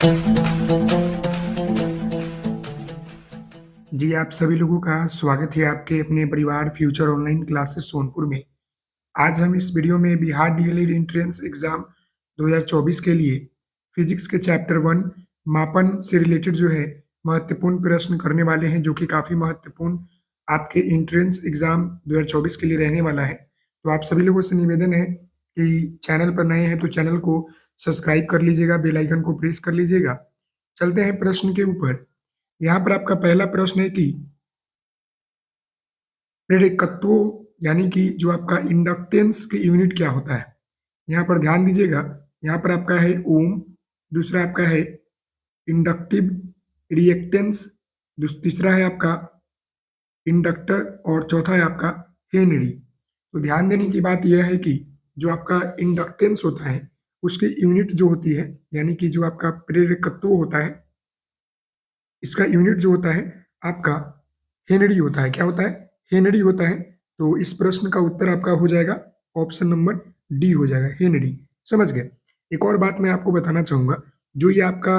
जी, आप सभी लोगों का स्वागत है आपके अपने परिवार फ्यूचर ऑनलाइन क्लासेस सोनपुर में। आज हम इस वीडियो में बिहार डीएलएड एंट्रेंस एग्ज़ाम 2024 के लिए फिजिक्स के चैप्टर 1 मापन से रिलेटेड जो है महत्वपूर्ण प्रश्न करने वाले हैं, जो कि काफ़ी महत्वपूर्ण आपके एंट्रेंस एग्ज़ाम 2024 के लिए रहने वाला है। तो आप सभी लोगों से निवेदन है कि चैनल पर नए हैं तो चैनल को सब्सक्राइब कर लीजिएगा, बेल आइकन को प्रेस कर लीजिएगा। चलते हैं प्रश्न के ऊपर। यहाँ पर आपका पहला प्रश्न है कि प्रेरकत्वों यानी कि जो आपका इंडक्टेंस की यूनिट क्या होता है? यहाँ पर ध्यान दीजिएगा, यहाँ पर आपका है ओम, दूसरा आपका है इंडक्टिव रिएक्टेंस, तीसरा है आपका इंडक्टर और चौथा है आपका हेनरी। तो ध्यान देने की बात यह है कि जो आपका इंडक्टेंस होता है उसकी यूनिट जो होती है, यानी कि जो आपका प्रेरकत्व होता है इसका यूनिट जो होता है आपका हेनरी होता है। क्या होता है? हेनरी होता है। तो इस प्रश्न का उत्तर आपका हो जाएगा ऑप्शन नंबर डी हो जाएगा, हेनरी। समझ गए? एक और बात मैं आपको बताना चाहूंगा, जो ये आपका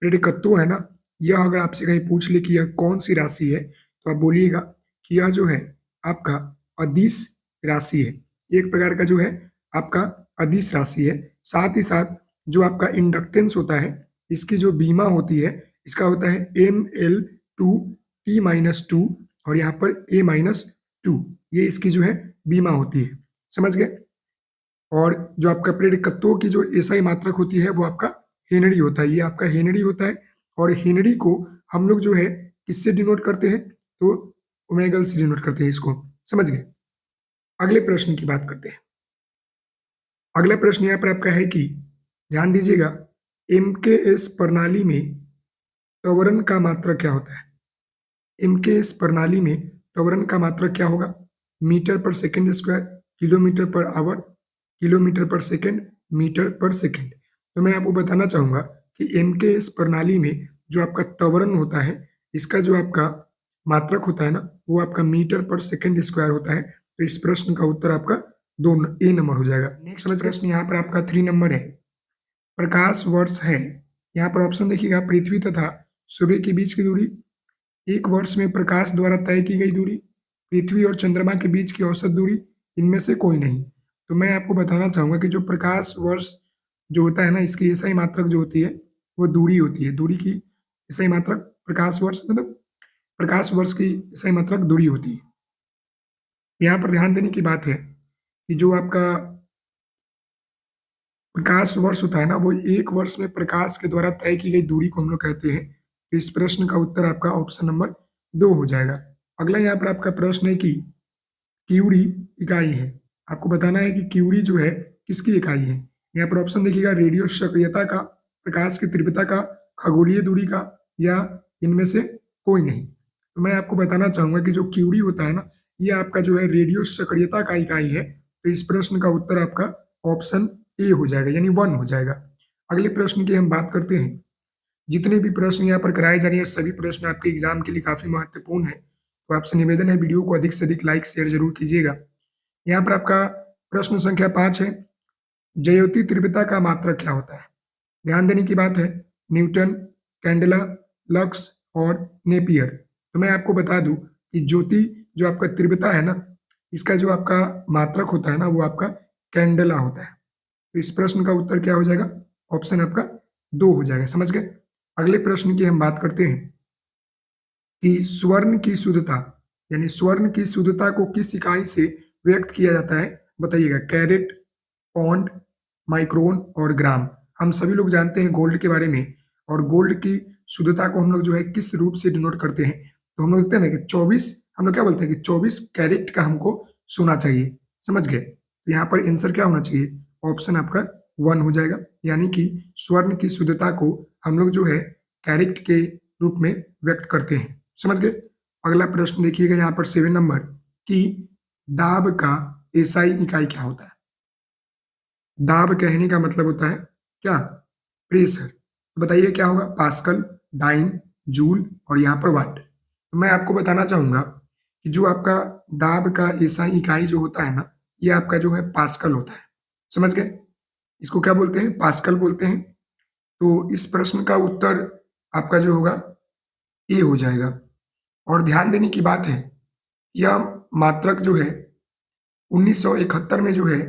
प्रेरकत्व है ना, यह अगर आपसे कहीं पूछ ले कि यह कौन सी राशि है, तो आप बोलिएगा कि यह जो है आपका अदिश राशि है। एक प्रकार का जो है आपका अदिश राशि है। साथ ही साथ जो आपका इंडक्टेंस होता है, इसकी जो बीमा होती है, इसका होता है ML2T-2 और यहाँ पर A-2, ये इसकी जो है बीमा होती है। समझ गए? और जो आपका प्रेरकत्वों की जो एसआई मात्रक होती है वो आपका हेनरी होता है। ये आपका हेनरी होता है और हेनरी को हम लोग जो है किससे डिनोट करते हैं? तो ओमेगल से डिनोट करते हैं इसको। समझ गए? अगले प्रश्न की बात करते हैं। अगला प्रश्न यहाँ पर आपका है कि ध्यान दीजिएगा, एमकेएस प्रणाली में त्वरण का मात्रक क्या होता है? एमकेएस प्रणाली में त्वरण का मात्रक क्या होगा? मीटर पर second square, kilometre per hour, kilometre पर सेकंड, मीटर पर सेकंड। तो मैं आपको बताना चाहूंगा कि एमकेएस प्रणाली में जो आपका त्वरण होता है, इसका जो आपका मात्रक होता है ना, वो आपका मीटर पर सेकंड स्क्वायर होता है। तो इस प्रश्न का उत्तर आपका ए नंबर हो जाएगा। नेक्स्ट प्रश्न यहाँ पर आपका 3 नंबर है। प्रकाश वर्ष है, यहाँ पर ऑप्शन देखिएगा, पृथ्वी तथा सूर्य के बीच की दूरी, एक वर्ष में प्रकाश द्वारा तय की गई दूरी, पृथ्वी और चंद्रमा के बीच की औसत दूरी, इनमें से कोई नहीं। तो मैं आपको बताना चाहूंगा कि जो प्रकाश वर्ष जो होता है ना, इसकी एसआई मात्रक जो होती है वो दूरी होती है। दूरी की एसआई मात्रक प्रकाश वर्ष, मतलब प्रकाश वर्ष की एसआई मात्रक दूरी होती है। यहाँ पर ध्यान देने की बात है कि जो आपका प्रकाश वर्ष होता है ना, वो एक वर्ष में प्रकाश के द्वारा तय की गई दूरी को हम लोग कहते हैं। तो इस प्रश्न का उत्तर आपका ऑप्शन नंबर 2 हो जाएगा। अगला यहाँ पर आपका प्रश्न है कि क्यूरी इकाई है। आपको बताना है कि क्यूरी जो है किसकी इकाई है। यहाँ पर ऑप्शन देखिएगा, रेडियो सक्रियता का, प्रकाश की तीव्रता का, खगोलीय दूरी का, या इनमें से कोई नहीं। तो मैं आपको बताना चाहूंगा कि जो क्यूरी होता है ना, ये आपका जो है रेडियो सक्रियता का इकाई है। तो इस प्रश्न का उत्तर आपका ऑप्शन ए हो जाएगा, यानी 1 हो जाएगा। अगले प्रश्न की हम बात करते हैं। जितने भी प्रश्न यहाँ पर कराए जा रहे हैं, सभी प्रश्न आपके एग्जाम के लिए काफी महत्वपूर्ण है। तो आपसे निवेदन है, वीडियो को अधिक से अधिक लाइक शेयर जरूर कीजिएगा। यहाँ पर आपका प्रश्न संख्या 5 है, ज्योति तीव्रता का मात्रक क्या होता है? ध्यान देने की बात है, न्यूटन, कैंडेला, लक्स और नेपियर। तो मैं आपको बता दूं कि ज्योति जो आपका तीव्रता है ना, इसका जो आपका मात्रक होता है ना, वो आपका कैंडेला होता है। तो इस प्रश्न का उत्तर क्या हो जाएगा? ऑप्शन आपका 2 हो जाएगा। समझ गए? अगले प्रश्न की हम बात करते हैं कि स्वर्ण की शुद्धता, यानी स्वर्ण की शुद्धता को किस इकाई से व्यक्त किया जाता है? बताइएगा। कैरेट, पौंड, माइक्रोन और ग्राम। हम सभी लोग जानते हैं गोल्ड के बारे में, और गोल्ड की शुद्धता को हम लोग जो है किस रूप से डिनोट करते हैं? तो हम लोग देखते हैं ना कि 24, हम लोग क्या बोलते हैं कि 24 कैरेट का हमको सोना चाहिए। समझ गए? तो यहाँ पर आंसर क्या होना चाहिए? ऑप्शन आपका 1 हो जाएगा, यानी कि स्वर्ण की शुद्धता को हम लोग जो है कैरेट के रूप में व्यक्त करते हैं। समझ गए? अगला प्रश्न देखिएगा यहाँ पर 7 नंबर कि दाब का एसआई इकाई क्या होता है? दाब कहने का मतलब होता है क्या? प्रेशर। तो बताइए क्या होगा? पास्कल, डाइन, जूल और यहाँ पर वाट। तो मैं आपको बताना चाहूंगा कि जो आपका दाब का एसआई इकाई जो होता है ना, ये आपका जो है पास्कल होता है। समझ गए? इसको क्या बोलते हैं? पास्कल बोलते हैं। तो इस प्रश्न का उत्तर आपका जो होगा ए हो जाएगा। और ध्यान देने की बात है, यह मात्रक जो है 1971 में जो है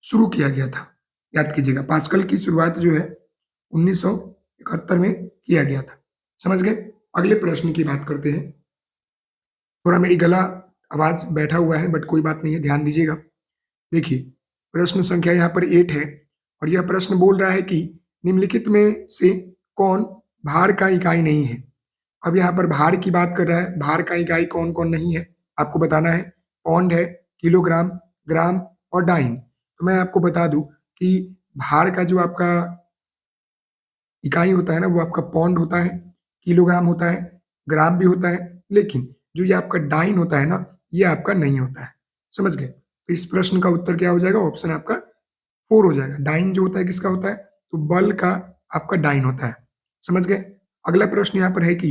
शुरू किया गया था। याद कीजिएगा, पास्कल की शुरुआत जो है 1971 में किया गया था। समझ गए? अगले प्रश्न की बात करते हैं। थोड़ा मेरी गला आवाज बैठा हुआ है, बट कोई बात नहीं है, ध्यान दीजिएगा। देखिए, प्रश्न संख्या यहाँ पर 8 है और यह प्रश्न बोल रहा है कि निम्नलिखित में से कौन भार का इकाई नहीं है। अब यहाँ पर भार की बात कर रहा है, भार का इकाई कौन कौन नहीं है आपको बताना है। पौंड है, किलोग्राम, ग्राम और डाइन। तो मैं आपको बता दूं कि भार का जो आपका इकाई होता है ना, वो आपका पौंड होता है, किलोग्राम होता है, ग्राम भी होता है, लेकिन जो ये आपका डाइन होता है ना, ये आपका नहीं होता है। समझ गए? तो इस प्रश्न का उत्तर क्या हो जाएगा? ऑप्शन आपका 4 हो जाएगा। डाइन जो होता है किसका होता है? तो बल का आपका डाइन होता है। समझ गए? अगला प्रश्न यहाँ पर है कि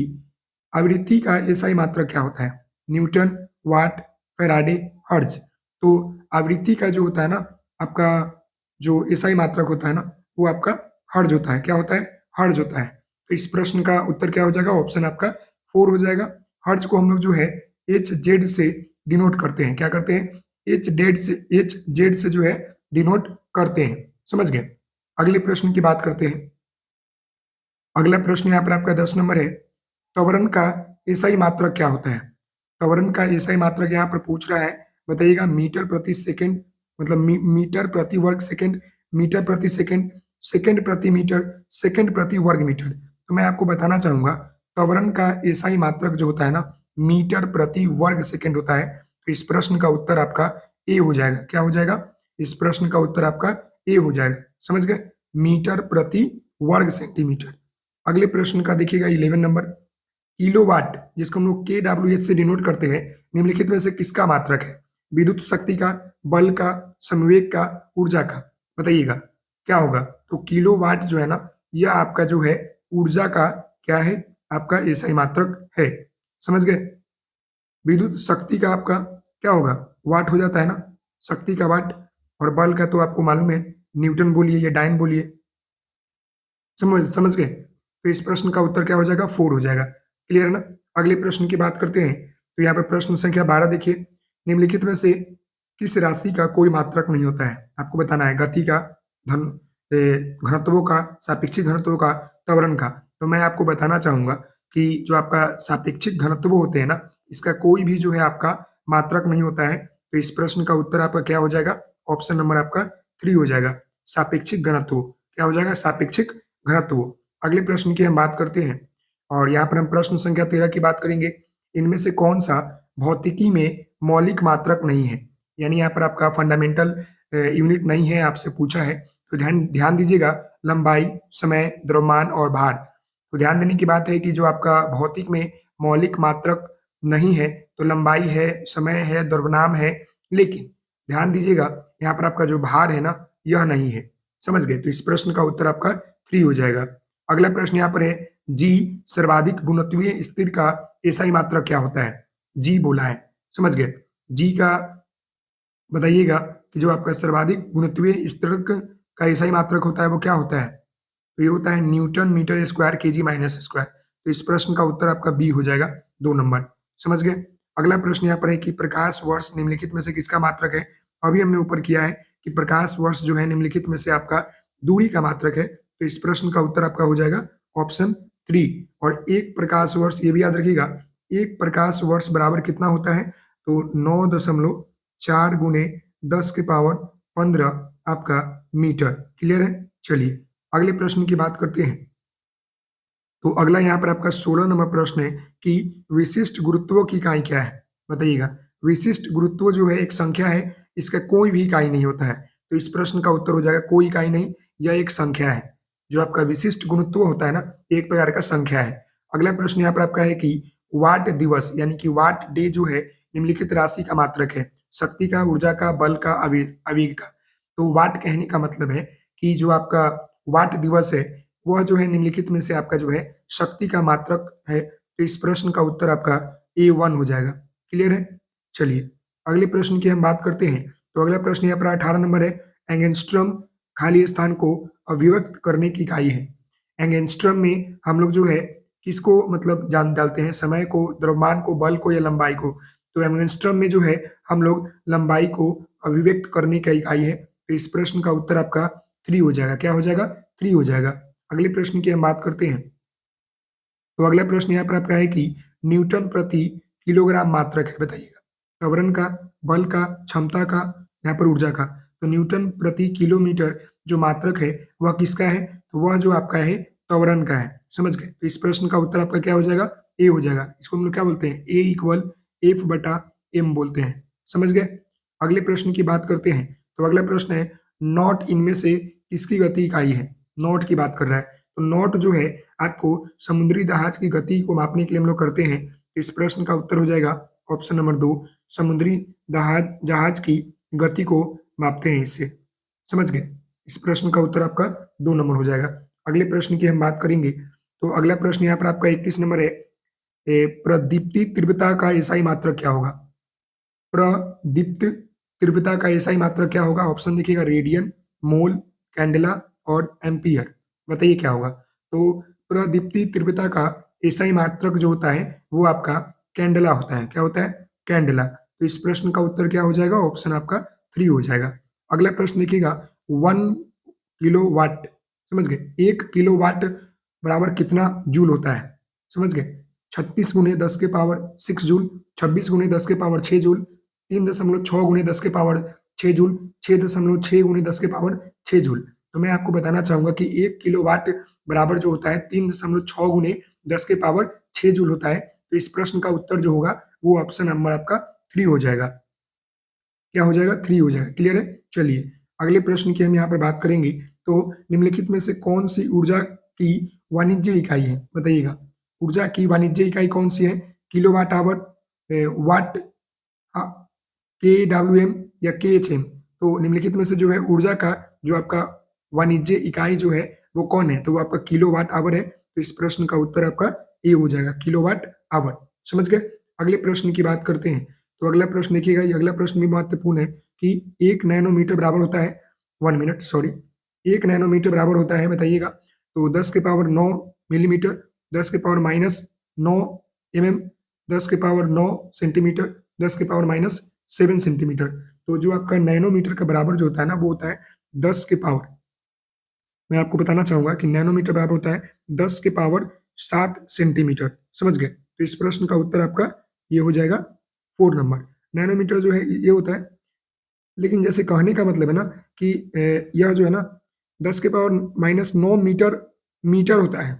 आवृत्ति का एसआई मात्रक क्या होता है? न्यूटन, वाट, फैराडे, हर्ट्ज। तो आवृत्ति का जो होता है ना आपका, जो एसआई मात्रक होता है ना, वो आपका हर्ट्ज होता है। क्या होता है? हर्ट्ज होता है। तो इस प्रश्न का उत्तर क्या हो जाएगा? ऑप्शन आपका 4 हो जाएगा। हर्ट्ज को हम लोग जो है एच जेड से डिनोट करते हैं। क्या करते हैं? एच जेड से जो है डिनोट करते हैं। समझ गए? अगले प्रश्न की बात करते हैं। अगला प्रश्न यहाँ पर आपका 10 नंबर है। त्वरण का एसआई मात्रक क्या होता है? त्वरण का एसआई मात्रक यहाँ पर पूछ रहा है, बताइएगा। मीटर प्रति सेकंड, मतलब मीटर प्रति वर्ग सेकंड, मीटर प्रति सेकंड, सेकंड प्रति मीटर, सेकंड प्रति वर्ग मीटर। तो मैं आपको बताना चाहूंगा, त्वरण का एसआई मात्रक जो होता है ना, मीटर प्रति वर्ग सेकंड होता है। तो इस प्रश्न का उत्तर आपका ए हो जाएगा। क्या हो जाएगा? इस प्रश्न का उत्तर आपका ए हो जाएगा। समझ गए? मीटर प्रति वर्ग सेंटीमीटर। अगले प्रश्न का देखिएगा 11 नंबर। किलोवाट, जिसको हम लोग KWH से डिनोट करते हैं, निम्नलिखित में से किसका मात्रक है? विद्युत शक्ति का, बल का, संवेग का, ऊर्जा का। बताइएगा क्या होगा? तो किलोवाट जो है ना, यह आपका जो है ऊर्जा का क्या है? आपका एसआई मात्रक है। समझ गए? विद्युत शक्ति का आपका क्या होगा? वाट हो जाता है ना, शक्ति का वाट। और बल का तो आपको मालूम है, न्यूटन बोलिए या डाइन बोलिए। समझ गए? तो इस प्रश्न का उत्तर क्या हो जाएगा? 4 हो जाएगा। क्लियर है ना? अगले प्रश्न की बात करते हैं। तो यहाँ पर प्रश्न संख्या 12 देखिए। निम्नलिखित में से किस राशि का कोई मात्रक नहीं होता है? आपको बताना है। गति का, धन घनत्वों का, सापेक्षिक घनत्वों का, त्वरण का। तो मैं आपको बताना चाहूंगा कि जो आपका सापेक्षिक घनत्व होते हैं ना, इसका कोई भी जो है आपका मात्रक नहीं होता है। तो इस प्रश्न का उत्तर आपका क्या हो जाएगा? ऑप्शन नंबर आपका 3 हो जाएगा। सापेक्षिक घनत्व। क्या हो जाएगा? सापेक्षिक घनत्व। अगले प्रश्न की हम बात करते हैं और यहाँ पर हम प्रश्न संख्या 13 की बात करेंगे। इनमें से कौन सा भौतिकी में मौलिक मात्रक नहीं है? यानी यहाँ पर आपका फंडामेंटल यूनिट नहीं है, आपसे पूछा है। तो ध्यान ध्यान दीजिएगा। लंबाई, समय, द्रव्यमान और भार। तो ध्यान देने की बात है कि जो आपका भौतिक में मौलिक मात्रक नहीं है, तो लंबाई है, समय है, द्रव्यमान है, लेकिन ध्यान दीजिएगा यहाँ पर आपका जो भार है ना, यह नहीं है। समझ गए? तो इस प्रश्न का उत्तर आपका 3 हो जाएगा। अगला प्रश्न यहाँ पर है, जी सर्वाधिक गुणत्वीय स्थिर का एसआई मात्रक क्या होता है? जी बोला है। समझ गए? जी का बताइएगा कि जो आपका सर्वाधिक गुणत्वीय स्थिर का एसआई मात्रक होता है वो क्या होता है? तो ये होता है newton metre square kg minus square. तो इस प्रश्न का उत्तर आपका बी हो जाएगा, 2 नंबर। समझ गए? अगला प्रश्न यहाँ पर है कि प्रकाश वर्ष निम्नलिखित में से किसका मात्रक है? अभी हमने ऊपर किया है कि प्रकाश वर्ष जो है निम्नलिखित में से आपका दूरी का मात्रक है। तो इस प्रश्न का उत्तर आपका हो जाएगा ऑप्शन 3। और एक प्रकाश वर्ष, ये भी याद रखिएगा, एक प्रकाश वर्ष बराबर कितना होता है? तो 9.4 गुने 10 के पावर 15 आपका मीटर। क्लियर है? चलिए अगले प्रश्न की बात करते हैं। तो अगला यहाँ पर आपका 16 नंबर प्रश्न है कि विशिष्ट गुरुत्व की इकाई क्या है? बताइएगा। विशिष्ट गुरुत्व जो है एक संख्या है, इसका कोई भी इकाई नहीं होता है। तो इस प्रश्न का उत्तर हो जाएगा कोई इकाई नहीं, यह एक संख्या है। जो आपका विशिष्ट गुरुत्व होता है ना, एक प्रकार का संख्या है। अगला प्रश्न यहाँ पर आपका है कि वाट दिवस यानी कि वाट डे जो है निम्नलिखित राशि का मात्रक है? शक्ति का, ऊर्जा का, बल का, आवेग का। तो वाट कहने का मतलब है कि जो आपका वाट दिवस है वह जो है निम्नलिखित में से आपका जो है शक्ति का मात्रक है। तो इस प्रश्न का उत्तर आपका A1 हो जाएगा। क्लियर है? चलिए अगले प्रश्न की हम बात करते हैं। तो अगला प्रश्न यहाँ पर 18 नंबर है। एंगस्ट्रम खाली स्थान को अभिव्यक्त करने की इकाई है। एंगस्ट्रम में हम लोग जो है किसको मतलब जान डालते हैं, समय को, द्रव्यमान को, बल को या लंबाई को। तो एंगस्ट्रम में जो है हम लोग लंबाई को अभिव्यक्त करने का इकाई है। तो इस प्रश्न का उत्तर आपका 3 हो जाएगा। क्या हो जाएगा? 3 हो जाएगा। अगले प्रश्न की हम बात करते हैं। तो अगला प्रश्न यहाँ पर आपका है कि न्यूटन प्रति किलोग्राम मात्रक है, बताइएगा। त्वरण का, बल का, क्षमता का, यहाँ पर ऊर्जा का। तो न्यूटन प्रति किलोमीटर जो मात्रक है वह किसका है? तो वह जो आपका है त्वरण का है। समझ गए? तो इस प्रश्न का उत्तर आपका क्या हो जाएगा? ए हो जाएगा। इसको हम लोग क्या बोलते हैं? ए इक्वल एफ बटा एम बोलते हैं। समझ गए? अगले प्रश्न की बात करते हैं। तो अगला प्रश्न है नॉट इनमें से किसकी गति इकाई है? नॉट की बात कर रहा है। तो नॉट जो है आपको समुद्री जहाज की गति को मापने के लिए हम लोग करते हैं। इस प्रश्न का उत्तर हो जाएगा ऑप्शन नंबर 2, समुद्री जहाज की गति को मापते हैं इससे। समझ गए? इस प्रश्न का उत्तर आपका 2 नंबर हो जाएगा। अगले प्रश्न की हम बात करेंगे। तो अगला प्रश्न यहाँ पर आपका 21 नंबर है, प्रदीप्ति तीव्रता का एसआई मात्रक क्या होगा? प्रदीप्त तीव्रता का एसआई मात्रक क्या होगा? ऑप्शन देखिएगा, रेडियन, मोल, कैंडेला और एम्पियर। बताइए क्या होगा? तो प्रदीप्ति तीव्रता का एसआई मात्रक जो होता है वो आपका कैंडेला होता है। क्या होता है? कैंडेला। तो इस प्रश्न का उत्तर क्या हो जाएगा? ऑप्शन आपका 3 हो जाएगा। अगला प्रश्न देखिएगा, 1 किलोवाट, समझ गए? 1 किलोवाट बराबर कितना जूल होता है? समझ गए? 36 गुणे 10 के पावर 6 जूल, 26 गुणे 10 के पावर 6 जूल, 3.6 गुणे 10 के पावर 6 जूल, 6.6 गुणे 10 के पावर 6 जूल। तो मैं आपको बताना चाहूंगा कि 1 किलोवाट बराबर जो होता है 3.6 गुणे 10 के पावर 6 जूल होता है। तो इस प्रश्न का उत्तर जो होगा वो ऑप्शन नंबर आपका 3 हो जाएगा। क्या हो जाएगा? 3 हो जाएगा। क्लियर है? चलिए अगले प्रश्न की हम यहाँ पर बात करेंगे। तो निम्नलिखित में से कौन सी ऊर्जा की वाणिज्य इकाई है? बताइएगा। ऊर्जा की वाणिज्य इकाई कौन सी है? किलोवाट आवर, वाट, KWM या KHM। तो निम्नलिखित में से जो है ऊर्जा का जो आपका वाणिज्य इकाई जो है वो कौन है? तो वो आपका किलोवाट आवर है। तो इस प्रश्न का उत्तर आपका ए हो जाएगा, किलोवाट आवर। समझ गए? अगले प्रश्न की बात करते हैं। तो अगला प्रश्न देखिएगा, ये अगला प्रश्न भी महत्वपूर्ण है कि 1 नैनोमीटर बराबर होता है, 1 मिनट सॉरी, 1 नैनोमीटर बराबर होता है, बताइएगा। तो 10 के पावर 9 मिलीमीटर, 10 के पावर माइनस 9 mm, 10 के पावर 9 सेंटीमीटर, 10 के पावर माइनस 7 सेंटीमीटर। तो जो आपका नैनोमीटर का बराबर जो होता है ना वो होता है 10 के पावर, मैं आपको बताना चाहूंगा कि नैनोमीटर बराबर होता है 10 के पावर 7 सेंटीमीटर। समझ गए? तो इस प्रश्न का उत्तर आपका ये हो जाएगा 4 नंबर। नैनोमीटर जो है ये होता है, लेकिन जैसे कहने का मतलब है ना कि यह जो है ना 10 के पावर माइनस 9 मीटर मीटर होता है।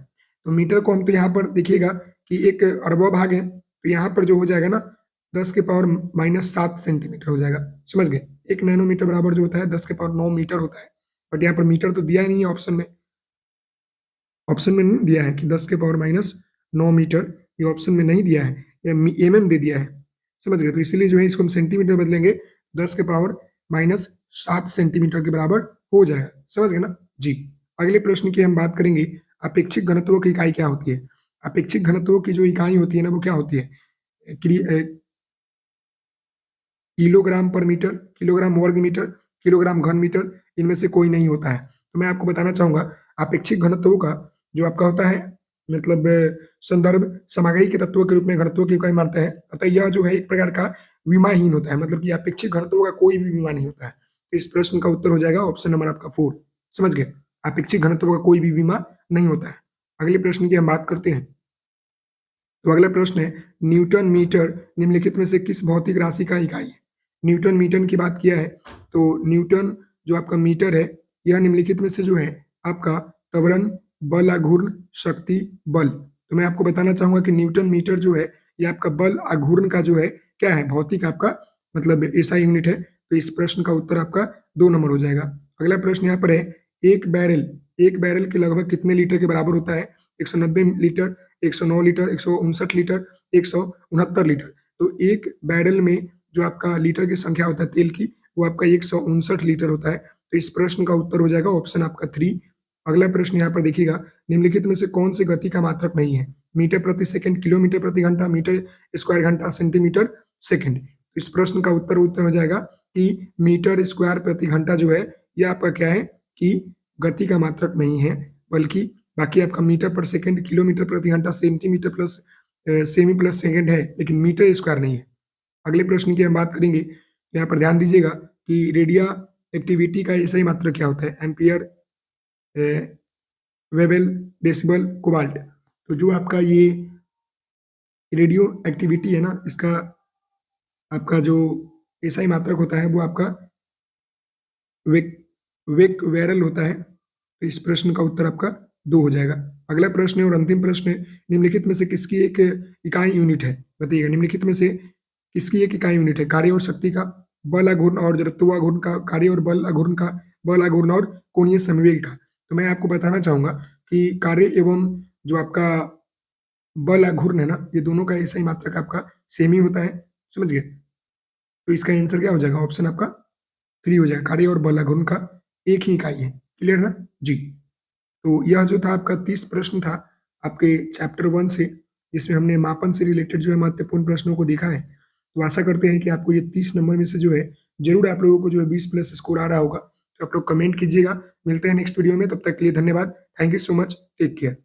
तो मीटर को हम तो यहाँ पर देखिएगा कि एक अरबों भाग है, तो यहाँ पर जो हो जाएगा ना 10 के पावर माइनस 7 सेंटीमीटर हो जाएगा। समझ गए? 1 नैनोमीटर बराबर जो होता है 10 के पावर 9 मीटर होता है, बट यहाँ पर मीटर तो दिया ही नहीं है ऑप्शन में। ऑप्शन में नहीं दिया है कि 10 के पावर माइनस 9 मीटर, ये ऑप्शन में नहीं दिया है, या mm दे दिया है। समझ गए? तो इसीलिए जो है इसको हम सेंटीमीटर बदलेंगे, 10 के पावर माइनस 7 सेंटीमीटर के बराबर हो जाएगा। समझ गए ना जी? अगले प्रश्न की हम बात करेंगे, अपेक्षित घनत्व की इकाई क्या होती है? अपेक्षित घनत्व की जो इकाई होती है ना वो क्या होती है? किलोग्राम पर मीटर, किलोग्राम वर्ग मीटर, किलोग्राम घन मीटर, इनमें से कोई नहीं होता है। तो मैं आपको बताना चाहूंगा अपेक्षित घनत्व का जो आपका होता है मतलब संदर्भ सामग्री के तत्वों के रूप में घनत्व की इकाई मानते हैं, अतः यह जो है एक प्रकार का विमाहीन होता है, मतलब कि अपेक्षित घनत्व का कोई भी विमा नहीं होता है। तो इस प्रश्न का उत्तर हो जाएगा ऑप्शन नंबर आपका 4। समझ गए? अपेक्षित घनत्व का कोई भी विमा नहीं होता है। अगले प्रश्न की हम बात करते हैं। तो अगला प्रश्न है, न्यूटन मीटर निम्नलिखित में से किस भौतिक राशि का इकाई है? न्यूटन मीटर की बात किया है, तो न्यूटन जो आपका मीटर है यह निम्नलिखित में से जो है आपका त्वरण, बल आघूर्ण, शक्ति, बल। तो मैं आपको बताना चाहूंगा कि न्यूटन मीटर जो है ये आपका बल आघूर्ण का जो है क्या है? भौतिक आपका मतलब ऐसा यूनिट है। तो इस प्रश्न का उत्तर आपका 2 नंबर हो जाएगा। अगला प्रश्न यहाँ पर है, एक बैरल के लगभग कितने लीटर के बराबर होता है? 190 लीटर, 109 लीटर, 159 लीटर, 169 लीटर। तो एक बैरल में जो आपका लीटर की संख्या होता है तेल की वो आपका 159 लीटर होता है। तो इस प्रश्न का उत्तर हो जाएगा ऑप्शन आपका 3। अगला प्रश्न यहाँ पर देखिएगा, निम्नलिखित में से कौन सी गति का मात्रक नहीं है? मीटर प्रति सेकंड, किलोमीटर प्रति घंटा, मीटर स्क्वायर घंटा, सेंटीमीटर सेकंड। इस प्रश्न का उत्तर हो जाएगा कि मीटर स्क्वायर प्रति घंटा जो है यह आपका क्या है कि गति का मात्रक नहीं है, बल्कि बाकी आपका मीटर पर सेकंड, किलोमीटर प्रति घंटा, centimetre plus semi plus second है, लेकिन मीटर स्क्वायर नहीं है। अगले प्रश्न की हम बात करेंगे। यहाँ पर ध्यान दीजिएगा कि रेडिया एक्टिविटी का सही मात्रा क्या होता है? Ampere, weber, decibel, cobalt. तो जो आपका ये रेडियो एक्टिविटी है ना, इसका आपका जो एसआई मात्रक होता है वो आपका वेक वेक वेरल होता है। तो इस प्रश्न का उत्तर आपका 2 हो जाएगा। अगला प्रश्न है और अंतिम प्रश्न है, निम्नलिखित में से किसकी एक इकाई यूनिट है? बताइएगा, निम्नलिखित में से किसकी एक इकाई यूनिट है? कार्य और शक्ति का, बल आघूर्ण और जड़त्व आघूर्ण का, कार्य और बल आघूर्ण का, बल आघूर्ण और कोणीय संवेग का। तो मैं आपको बताना चाहूंगा कि कार्य एवं जो आपका बल आघूर्ण है ना, ये दोनों का ऐसा ही मात्रक आपका सेम ही होता है, समझ गए? तो इसका आंसर क्या हो जाएगा? ऑप्शन आपका 3 हो जाएगा। कार्य और बल आघूर्ण का एक ही इकाई है। क्लियर ना जी? तो यह जो था आपका 30 प्रश्न था आपके चैप्टर 1 से, जिसमें हमने मापन से रिलेटेड जो है महत्वपूर्ण प्रश्नों को देखा है। तो आशा करते हैं कि आपको ये 30 नंबर में से जो है जरूर आप लोगों को जो है 20 प्लस स्कोर आ रहा होगा। तो आप लोग कमेंट कीजिएगा। मिलते हैं नेक्स्ट वीडियो में, तब तक के लिए धन्यवाद। Thank you so much, take care.